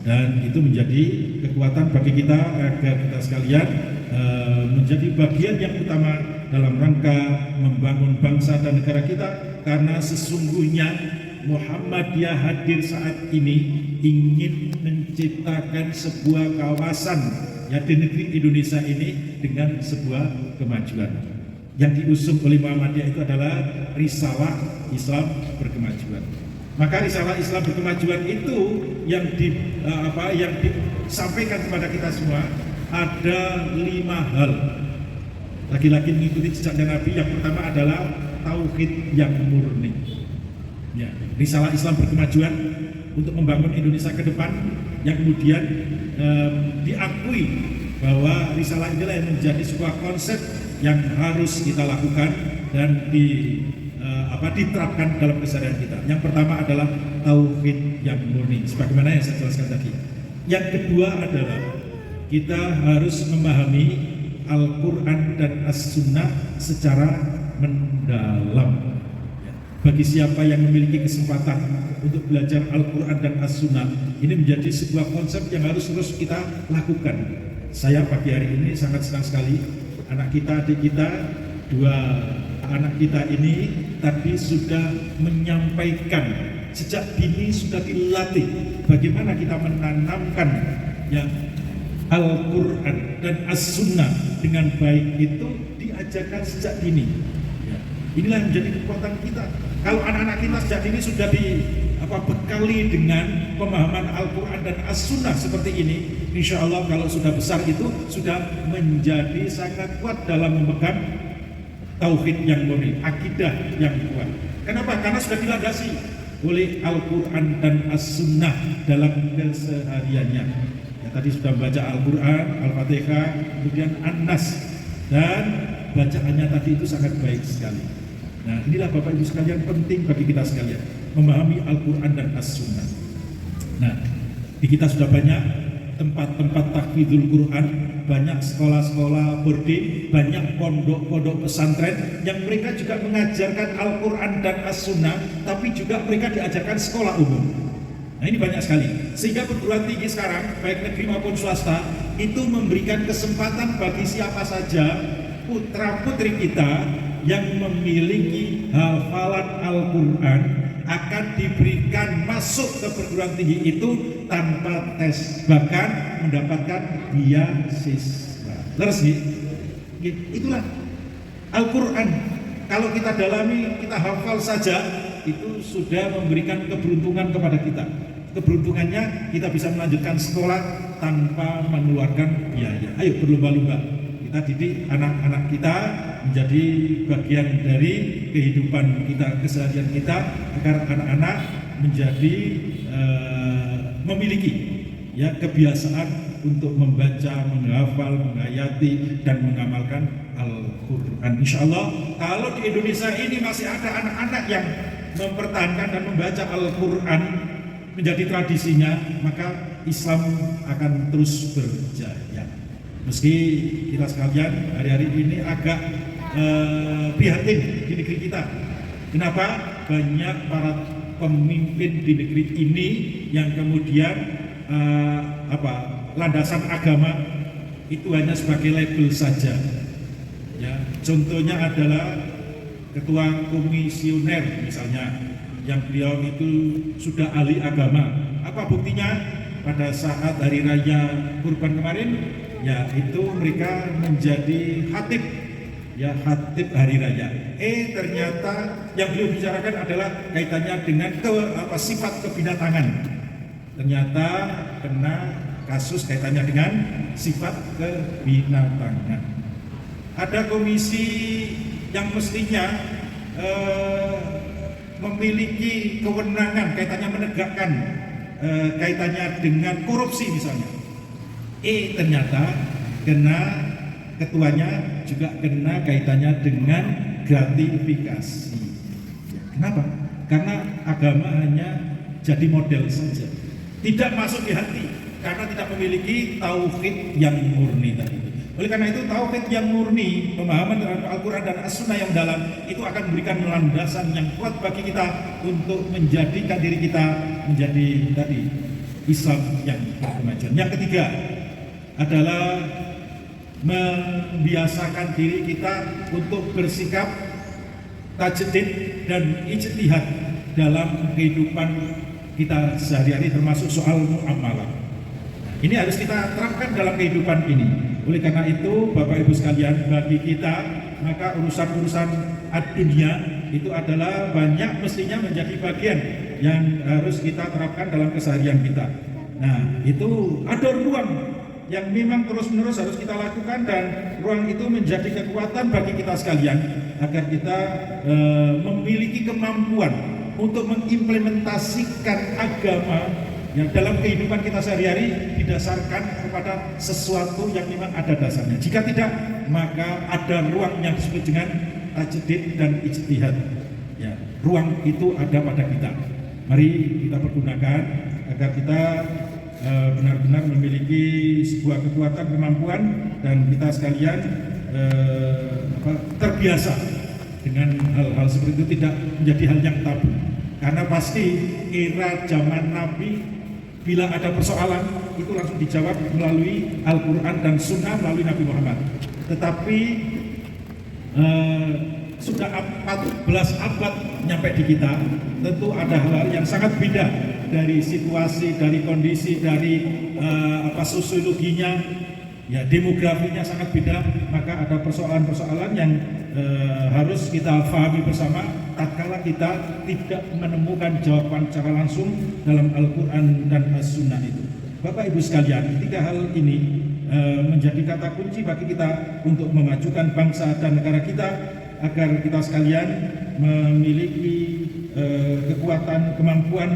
dan itu menjadi kekuatan bagi kita agar kita sekalian menjadi bagian yang utama dalam rangka membangun bangsa dan negara kita, karena sesungguhnya Muhammadiyah hadir saat ini ingin menciptakan sebuah kawasan ya di negeri Indonesia ini dengan sebuah kemajuan. Yang diusung oleh Muhammadiyah itu adalah risalah Islam berkemajuan. Maka risalah Islam berkemajuan itu yang disampaikan kepada kita semua ada 5 hal. Lagi-lagi mengikuti jejaknya Nabi. Yang pertama adalah tauhid yang murni. Ya, risalah Islam berkemajuan untuk membangun Indonesia ke depan, yang kemudian diakui bahwa risalah inilah yang menjadi sebuah konsep yang harus kita lakukan dan diterapkan dalam keseharian kita. Yang pertama adalah tauhid yang murni, sebagaimana yang saya jelaskan tadi. Yang kedua adalah kita harus memahami Al-Quran dan As-Sunnah secara mendalam. Bagi siapa yang memiliki kesempatan untuk belajar Al-Quran dan As-Sunnah, ini menjadi sebuah konsep yang harus terus kita lakukan. Saya pagi hari ini sangat senang sekali, anak kita, adik kita, dua anak kita ini tadi sudah menyampaikan, sejak dini sudah dilatih bagaimana kita menanamkan ya Al-Quran dan As-Sunnah dengan baik, itu diajarkan sejak dini. Inilah yang menjadi kekuatan kita. Kalau anak-anak kita sejak dini sudah dibekali dengan pemahaman Al-Quran dan As-Sunnah seperti ini, insya Allah kalau sudah besar itu sudah menjadi sangat kuat dalam memegang tauhid yang murni, akidah yang kuat. Kenapa? Karena sudah dilandasi oleh Al-Quran dan As-Sunnah dalam kesehariannya. Ya, tadi sudah membaca Al-Quran, Al-Fatihah, kemudian An-Nas, dan bacaannya tadi itu sangat baik sekali. Nah, inilah Bapak Ibu sekalian, penting bagi kita sekalian memahami Al-Quran dan As-Sunnah. Nah, di kita sudah banyak tempat-tempat tahfidzul Quran, banyak sekolah-sekolah boarding, banyak pondok-pondok pesantren yang mereka juga mengajarkan Al-Quran dan As-Sunnah, tapi juga mereka diajarkan sekolah umum. Nah, ini banyak sekali, sehingga perguruan tinggi sekarang baik negeri maupun swasta itu memberikan kesempatan bagi siapa saja putra-putri kita yang memiliki hafalan Al-Quran akan diberikan masuk ke perguruan tinggi itu tanpa tes, bahkan mendapatkan beasiswa. Leres itulah Al-Quran. Kalau kita dalami, kita hafal saja, itu sudah memberikan keberuntungan kepada kita. Keberuntungannya kita bisa melanjutkan sekolah tanpa mengeluarkan biaya. Ayo berlomba-lomba kita didik anak-anak kita menjadi bagian dari kehidupan kita, keseharian kita, agar anak-anak menjadi memiliki ya kebiasaan untuk membaca, menghafal, menghayati dan mengamalkan Al-Quran. Insya Allah kalau di Indonesia ini masih ada anak-anak yang mempertahankan dan membaca Al-Quran menjadi tradisinya, maka Islam akan terus berjaya. Meski kita sekalian hari-hari ini agak prihatin di negeri kita. Kenapa? Banyak para pemimpin di negeri ini yang kemudian landasan agama itu hanya sebagai label saja. Ya, contohnya adalah ketua komisioner misalnya, yang beliau itu sudah ahli agama. Apa buktinya? Pada saat hari raya Kurban kemarin, ya itu mereka menjadi khatib, ya khatib hari raya. Ternyata yang beliau bicarakan adalah kaitannya dengan sifat kebinatangan. Ternyata kena kasus kaitannya dengan sifat kebinatangan. Ada komisi yang mestinya memiliki kewenangan kaitannya menegakkan kaitannya dengan korupsi misalnya. Ternyata kena ketuanya juga kena kaitannya dengan gratifikasi. Kenapa? Karena agama hanya jadi model saja, tidak masuk di hati karena tidak memiliki tauhid yang murni tadi. Oleh karena itu tauhid yang murni, pemahaman terhadap Al-Quran dan As-Sunnah yang dalam itu akan memberikan landasan yang kuat bagi kita untuk menjadikan diri kita menjadi tadi Islam yang berkemajuan. Yang ketiga adalah membiasakan diri kita untuk bersikap tajdid dan ijtihad dalam kehidupan kita sehari-hari, termasuk soal muamalah. Ini harus kita terapkan dalam kehidupan ini. Oleh karena itu, Bapak Ibu sekalian, bagi kita maka urusan-urusan dunia itu adalah banyak mestinya menjadi bagian yang harus kita terapkan dalam keseharian kita. Nah, itu ada ruang yang memang terus-menerus harus kita lakukan, dan ruang itu menjadi kekuatan bagi kita sekalian agar kita memiliki kemampuan untuk mengimplementasikan agama yang dalam kehidupan kita sehari-hari didasarkan kepada sesuatu yang memang ada dasarnya. Jika tidak, maka ada ruang yang disebut dengan tajdid dan ijtihad. Ya, ruang itu ada pada kita. Mari kita pergunakan agar kita benar-benar memiliki sebuah kekuatan, kemampuan, dan kita sekalian terbiasa dengan hal-hal seperti itu, tidak menjadi hal yang tabu. Karena pasti era zaman Nabi, bila ada persoalan itu langsung dijawab melalui Al-Quran dan Sunnah, melalui Nabi Muhammad. Tetapi sudah 14 abad nyampe di kita, tentu ada hal-hal yang sangat beda dari situasi, dari kondisi, dari sosiologinya, ya demografinya sangat beda. Maka ada persoalan-persoalan yang harus kita pahami bersama tatkala kita tidak menemukan jawaban secara langsung dalam Al-Quran dan As-Sunnah itu. Bapak Ibu sekalian, tiga hal ini menjadi kata kunci bagi kita untuk memajukan bangsa dan negara kita, agar kita sekalian memiliki kekuatan, kemampuan,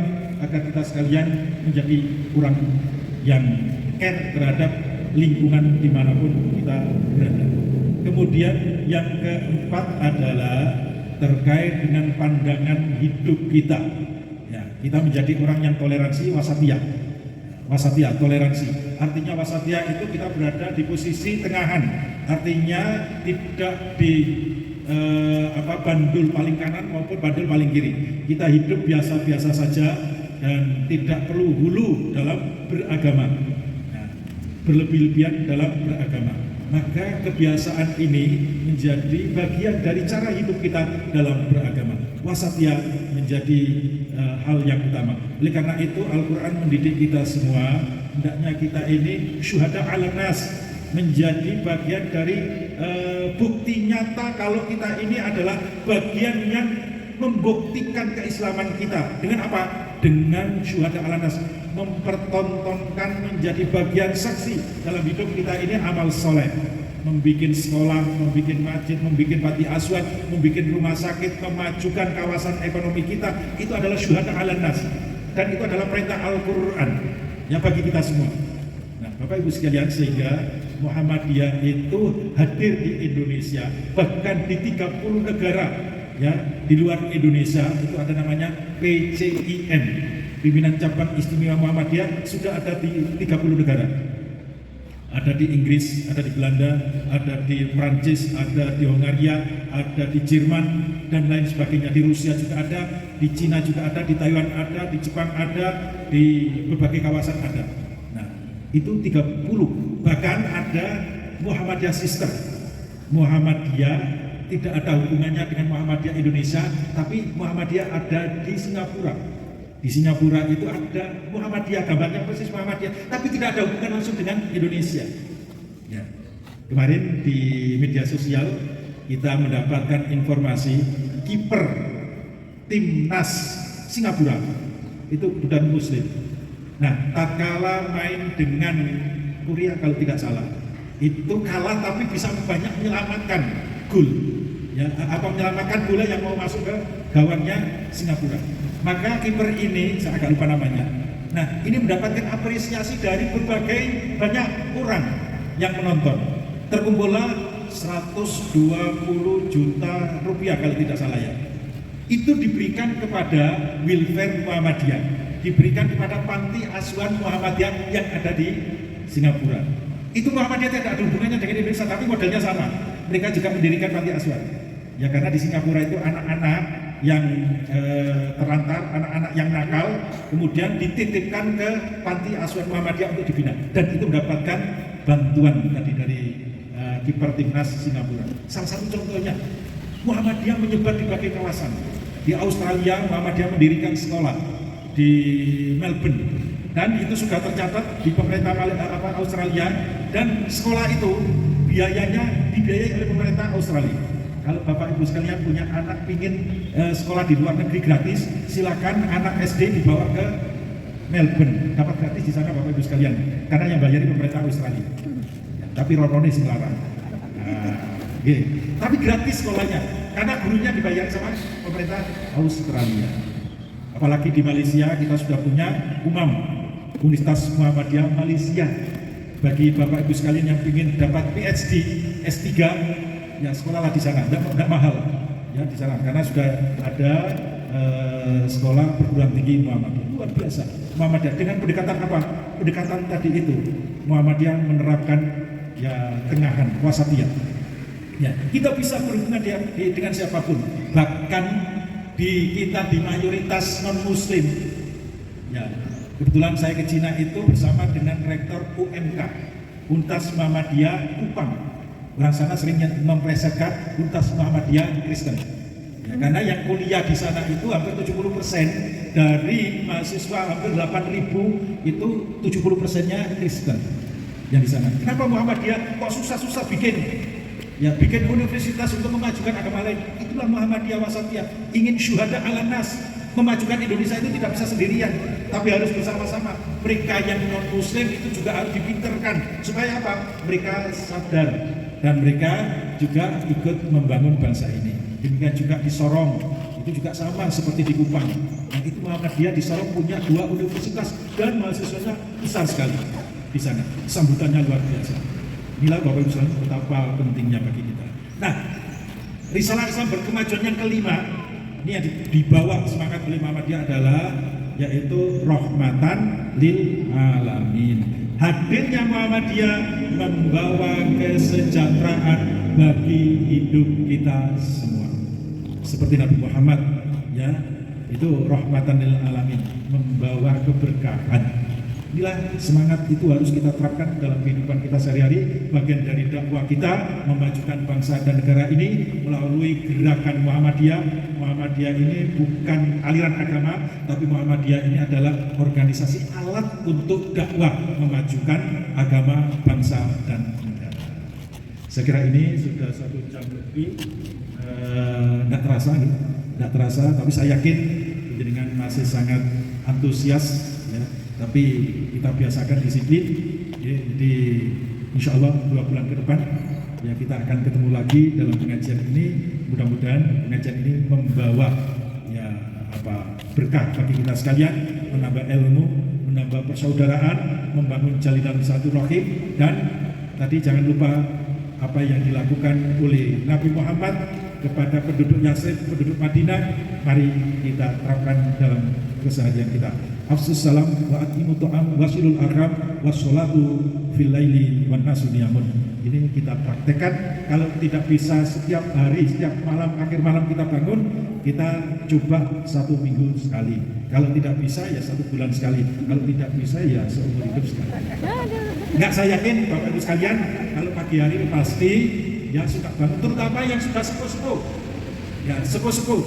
agar kita sekalian menjadi orang yang care terhadap lingkungan dimanapun kita berada. Kemudian yang keempat adalah terkait dengan pandangan hidup kita. Ya, kita menjadi orang yang toleransi, wasatiyah. Wasatiyah, toleransi. Artinya wasatiyah itu kita berada di posisi tengahan. Artinya tidak di bandul paling kanan maupun bandul paling kiri. Kita hidup biasa-biasa saja dan tidak perlu hulu dalam beragama, berlebih-lebihan dalam beragama. Maka kebiasaan ini menjadi bagian dari cara hidup kita dalam beragama. Wasatiyah menjadi hal yang utama. Oleh karena itu Al-Quran mendidik kita semua, hendaknya kita ini syuhada 'alan nas, menjadi bagian dari bukti nyata kalau kita ini adalah bagian yang membuktikan keislaman kita. Dengan apa? Dengan syuhada 'alan nas, mempertontonkan, menjadi bagian saksi dalam hidup kita ini amal soleh. Membikin sekolah, membikin masjid, membikin panti asuhan, membikin rumah sakit, memajukan kawasan ekonomi kita, itu adalah syuhada 'alan nas, dan itu adalah perintah Al-Quran yang bagi kita semua. Nah, Bapak Ibu sekalian, sehingga Muhammadiyah itu hadir di Indonesia, bahkan di 30 negara, ya, di luar Indonesia. Itu ada namanya PCIM, Pimpinan Cabang Istimewa Muhammadiyah, sudah ada di 30 negara. Ada di Inggris, ada di Belanda, ada di Prancis, ada di Hongaria, ada di Jerman, dan lain sebagainya. Di Rusia juga ada, di Cina juga ada, di Taiwan ada, di Jepang ada, di berbagai kawasan ada. Nah, itu 30. Bahkan ada Muhammadiyah Sister. Muhammadiyah tidak ada hubungannya dengan Muhammadiyah Indonesia, tapi Muhammadiyah ada di Singapura. Di Singapura itu ada Muhammadiyah, gambarnya persis Muhammadiyah, tapi tidak ada hubungan langsung dengan Indonesia. Ya. Kemarin di media sosial kita mendapatkan informasi kiper timnas Singapura itu bukan Muslim. Nah, tatkala main dengan Korea kalau tidak salah, itu kalah tapi bisa banyak menyelamatkan gol. Ya, menyelamatkan bola yang mau masuk ke gawangnya Singapura. Maka kiper ini, saya agak lupa namanya. Nah, ini mendapatkan apresiasi dari berbagai banyak orang yang menonton. Terkumpullah 120 juta rupiah kalau tidak salah ya. Itu diberikan kepada Welfare Muhammadiyah, diberikan kepada panti asuhan Muhammadiyah yang ada di Singapura. Itu Muhammadiyah tidak ada hubungannya dengan Indonesia, tapi modelnya sama. Mereka juga mendirikan panti asuhan. Ya, karena di Singapura itu anak-anak yang terlantar, anak-anak yang nakal, kemudian dititipkan ke panti asuhan Muhammadiyah untuk dibina, dan itu mendapatkan bantuan tadi dari kiper timnas Singapura. Salah satu contohnya, Muhammadiyah menyebar di berbagai kawasan. Di Australia, Muhammadiyah mendirikan sekolah di Melbourne, dan itu sudah tercatat di pemerintah Australia, dan sekolah itu biayanya dibiayai oleh pemerintah Australia. Kalau Bapak Ibu sekalian punya anak pingin sekolah di luar negeri gratis, silakan anak SD dibawa ke Melbourne, dapat gratis di sana Bapak Ibu sekalian, karena yang bayari pemerintah Australia. Tapi rorone sing larang. Tapi gratis sekolahnya, karena gurunya dibayar sama pemerintah Australia. Apalagi di Malaysia kita sudah punya UMAM, Universitas Muhammadiyah Malaysia. Bagi Bapak Ibu sekalian yang ingin dapat PhD, S3, ya sekolahlah di sana, tidak mahal ya di sana, karena sudah ada sekolah perguruan tinggi Muhammadiyah. Luar biasa. Muhammadiyah dengan pendekatan apa? Pendekatan tadi itu. Muhammadiyah menerapkan ya tengahan, wasatiyah. Ya, kita bisa berhubungan dengan siapapun. Bahkan kita di mayoritas non-muslim. Ya, kebetulan saya ke Cina itu bersama dengan rektor UMK, Untas Muhammadiyah Kupang. Orang sana sering memplesetkan Untas Muhammadiyah Kristen. Ya, karena yang kuliah di sana itu hampir 70% dari mahasiswa, hampir 8.000 itu 70%-nya Kristen yang di sana. Kenapa Muhammadiyah kok susah-susah bikin? Ya, bikin universitas untuk memajukan agama lain. Itulah Muhammadiyah Wasatiyah. Ingin syuhada ala nas, memajukan Indonesia itu tidak bisa sendirian, tapi harus bersama-sama. Mereka yang non-muslim itu juga harus dipinterkan supaya apa? Mereka sadar dan mereka juga ikut membangun bangsa ini. Demikian juga di Sorong, itu juga sama seperti di Kupang. Nah, itu Muhammadiyah di Sorong punya 2 universitas dan mahasiswanya besar sekali di sana. Sambutannya luar biasa. Inilah Bapak Ibu sekalian betapa pentingnya bagi kita. Nah, risalah Islam berkemajuan yang kelima, ini yang dibawa semangat oleh Muhammadiyah adalah yaitu rahmatan lil alamin. Hadirnya Muhammadiyah membawa kesejahteraan bagi hidup kita semua. Seperti Nabi Muhammad, ya, itu rahmatan lil alamin, membawa keberkahan. Inilah semangat itu harus kita terapkan dalam kehidupan kita sehari-hari. Bagian dari dakwah kita memajukan bangsa dan negara ini melalui gerakan Muhammadiyah. Muhammadiyah ini bukan aliran agama, tapi Muhammadiyah ini adalah organisasi alat untuk dakwah memajukan agama, bangsa dan negara. Saya kira ini sudah 1 jam lebih, tidak terasa, tapi saya yakin dengan masih sangat antusias. Tapi kita biasakan disiplin, ya, jadi insya Allah 2 bulan ke depan ya kita akan ketemu lagi dalam pengajian ini. Mudah-mudahan pengajian ini membawa ya berkah bagi kita sekalian, menambah ilmu, menambah persaudaraan, membangun jalinan silaturahim, dan tadi jangan lupa apa yang dilakukan oleh Nabi Muhammad kepada penduduk Yasrib, penduduk Madinah. Mari kita terapkan dalam keseharian kita. Afsus salam wa atimu tu'am wasilul arham wassolatu fil laili wan nasu niyamun. Ini kita praktekkan. Kalau tidak bisa setiap hari, setiap malam, akhir malam kita bangun, kita coba 1 minggu sekali. Kalau tidak bisa ya 1 bulan sekali. Kalau tidak bisa ya seumur hidup sekali. Enggak, saya yakin Bapak Ibu sekalian, kalau pagi hari pasti ya suka bangun, terutama yang sudah sepuh-sepuh. Ya, sepuh-sepuh.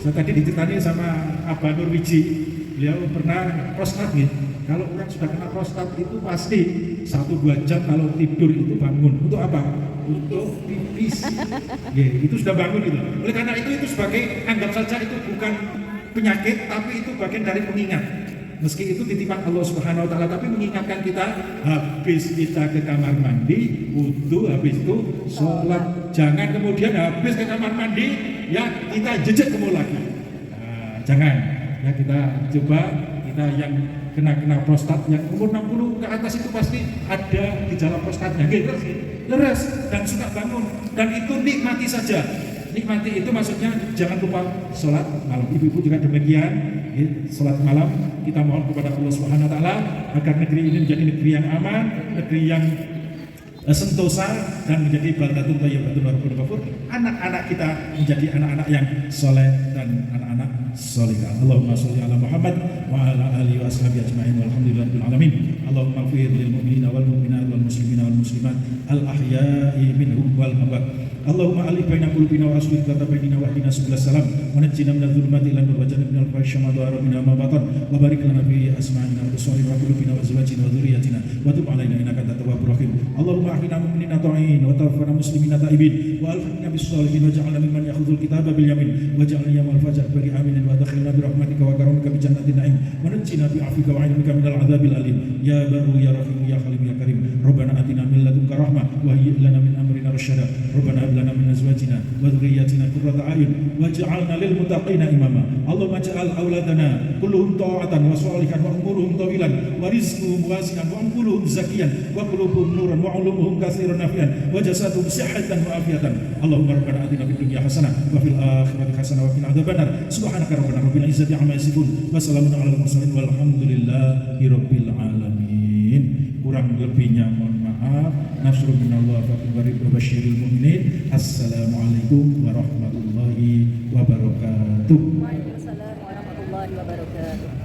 Saya tadi diceritani sama Abah Nurwiji. Beliau pernah prostat gitu. Kalau orang sudah kena prostat itu pasti 1-2 jam kalau tidur itu bangun. Untuk apa? Untuk pipis. Ya, itu sudah bangun gitu. Oleh karena itu sebagai, anggap saja itu bukan penyakit, tapi itu bagian dari pengingat. Meski itu titipan Allah Subhanahu wa taala, tapi mengingatkan kita habis kita ke kamar mandi, wudu, habis itu sholat. Jangan kemudian habis ke kamar mandi ya kita jejak kemul lagi. Nah, jangan. Ya, kita coba, kita yang kena prostat yang umur 60 ke atas itu pasti ada gejala prostatnya, leres dan suka bangun, dan itu nikmati saja. Nikmati itu maksudnya jangan lupa sholat malam. Ibu-ibu juga demikian, ya, sholat malam. Kita mohon kepada Allah Subhanahu wa taala agar negeri ini menjadi negeri yang aman, negeri yang sentosa, dan menjadi baldatun thayyibatun wa rabbun ghafur. Anak-anak kita menjadi anak-anak yang soleh dan anak-anak solehah. Allahumma sholli ala Muhammad wa ala alihi wa ashabihi ajma'in walhamdulillahirabbil alamin. Allahumma ighfir lil mu'minina wal mu'minat wal muslimina wal muslimat al ahya'i minhum wal amwat. Allahumma alif baina qulubina wa aslih dzata bainina wa hdina subulas salam wa najjina minadh dhulumati ila nur wa jannibna al fahisha ma dhahara minha ma batan wa barik lana fi asma'ina wa absarina wa qulubina wa azwajina wa dhurriyyatina wa tub alaina innaka antat tawwabur rahim. Allahumma ahyina mu'minina ta'in wa tawaffana muslimina ta'ibin wa alhiqna bis shalihin wa ja'alna mimman ya'khudhul kitaba bil yamin wa ja'alna yawmal fajr bari aminin wa adkhilna bi rahmatika wa karamika bi jannatin na'im wa najjina bi 'afwika wa 'ilmika minal 'adzabil alim ya barru ya rahim ya khalim ya karim. Rabbana atina min ladunka rahmah wa hayyi' lana min amrina rasyada. Rabbana hab lana min azwajina wa dhurriyyatina qurrata a'yun waj'alna lil muttaqina imama. Allahumma ij'al auladana kulluhum ta'atan wa shalihan wa umuruhum tawilan wa rizquhum wasi'an wa umruhum zakiyan wa qulubuhum nuran wa 'ulumuhum ilmuhum katsirun nafi'an wa jasadhum sihhatan wa afiatan. Allahumma rabbana atina fid dunya hasanah wa fil akhirati hasanah wa qina adzabannar. Subhanaka rabbana rabbil izzati amma yasifun wa salamun alal mursalin walhamdulillahi rabbil alamin. Kurang lebihnya mohon maaf. Nasrul minallah wa basyiril mu'minin. Assalamualaikum warahmatullahi wabarakatuh. Waalaikumsalam warahmatullahi wabarakatuh.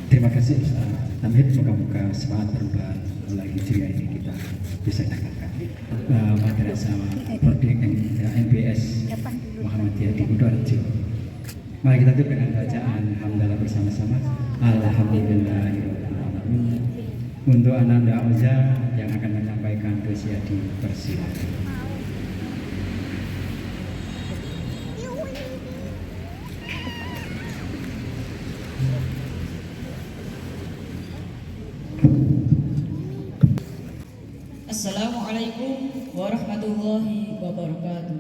Terima kasih Ustaz Tamhid, moga-moga semangat perubahan mulai Hijriah ini kita bisa dapatkan. Madrasah MBS Muhammadiyah di Kudoarjo. Mari kita tutup dengan bacaan hamdalah bersama-sama. Alhamdulillahirobbilalamin. Untuk Ananda Auza yang akan menyampaikan dosia dipersilakan. Assalamualaikum warahmatullahi wabarakatuh.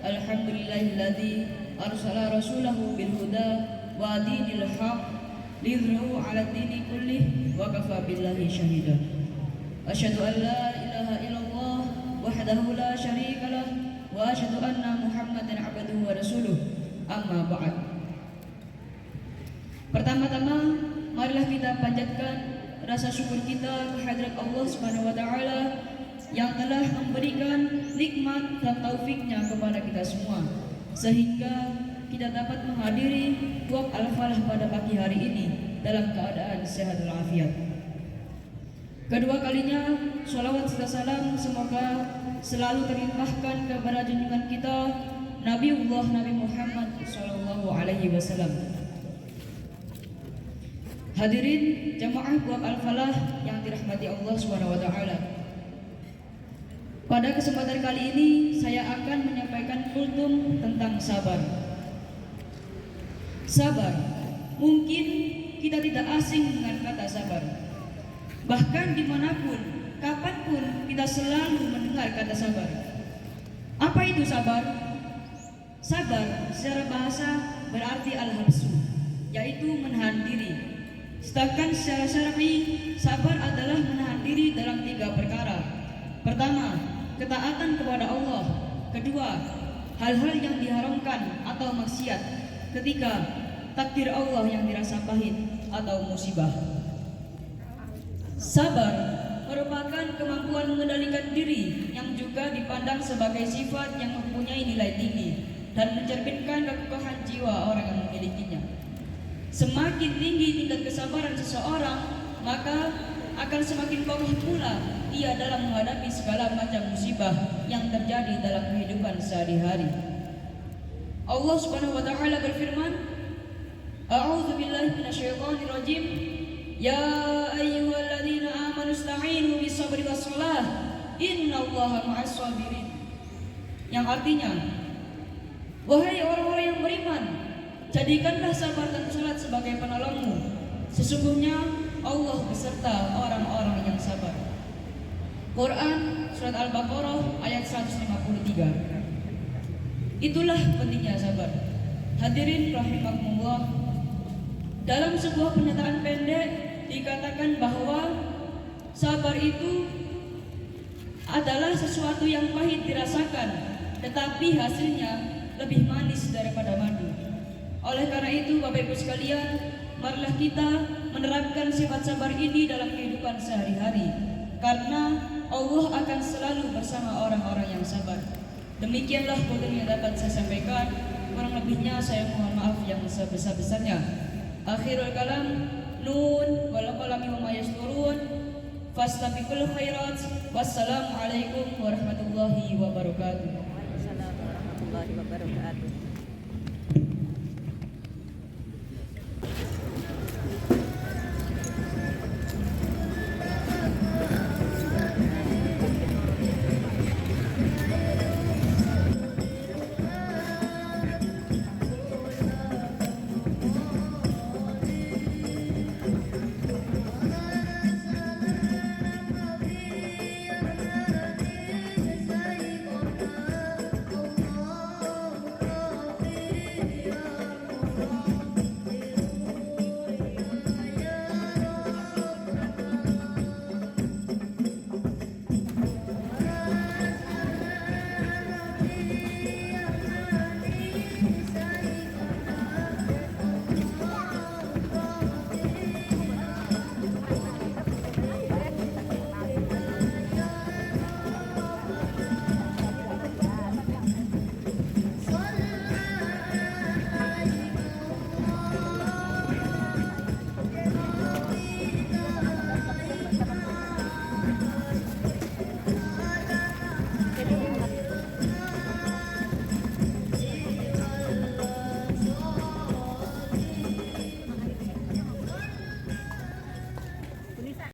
Alhamdulillahilladzi arsala rasulahu bil huda wa dinil haq lidhrahu 'ala dini kullih wa kafa billahi syahida. Asyhadu an la ilaha illallah wahdahu la syarika lah wa asyhadu anna Muhammadan 'abduhu wa rasuluh. Amma ba'd. Pertama-tama marilah kita panjatkan rasa syukur kita kehadirat Allah Subhanahu wa taala yang telah memberikan nikmat dan taufiknya kepada kita semua sehingga kita dapat menghadiri waqf al-falah pada pagi hari ini dalam keadaan sehat walafiat. Kedua kalinya sholawat serta salam semoga selalu terlimpahkan kepada junjungan kita Nabiullah Nabi Muhammad sallallahu alaihi wasallam. Hadirin jamaah waqf al-falah yang dirahmati Allah Subhanahu wa taala. Pada kesempatan kali ini saya akan menyampaikan kultum tentang sabar. Sabar. Mungkin kita tidak asing dengan kata sabar. Bahkan dimanapun, kapanpun kita selalu mendengar kata sabar. Apa itu sabar? Sabar secara bahasa berarti al-habsu, yaitu menahan diri. Sedangkan secara syar'i, sabar adalah menahan diri dalam 3 perkara. Pertama, ketaatan kepada Allah. Kedua, hal-hal yang diharamkan atau maksiat. Ketiga, takdir Allah yang dirasa pahit atau musibah. Sabar merupakan kemampuan mengendalikan diri yang juga dipandang sebagai sifat yang mempunyai nilai tinggi dan mencerminkan kekokohan jiwa orang yang memilikinya. Semakin tinggi tingkat kesabaran seseorang, maka akan semakin kokoh pula ia dalam menghadapi segala macam musibah yang terjadi dalam kehidupan sehari-hari. Allah Subhanahu wa taala berfirman, A'udzu billahi minasyaitonir rajim. Ya ayyuhalladzina amanu ista'inu bis-sabri was-shalah. Innallaha ma'as sabirin. Yang artinya, wahai orang-orang yang beriman, jadikanlah sabar dan salat sebagai penolongmu. Sesungguhnya Allah beserta orang-orang yang sabar. Quran surat Al-Baqarah ayat 153. Itulah pentingnya sabar. Hadirin rahimakumullah. Dalam sebuah pernyataan pendek dikatakan bahwa sabar itu adalah sesuatu yang pahit dirasakan, tetapi hasilnya lebih manis daripada madu. Oleh karena itu, Bapak Ibu sekalian, marilah kita menerapkan sifat sabar ini dalam kehidupan sehari-hari, karena Allah akan selalu bersama orang-orang yang sabar. Demikianlah poin yang dapat saya sampaikan. Kurang lebihnya saya mohon maaf yang sebesar-besarnya. Akhirul kalam, nun wal qalami wa ma yasturun. Fastabiqul khairat. Wassalamualaikum warahmatullahi wabarakatuh. Waalaikumsalam warahmatullahi wabarakatuh.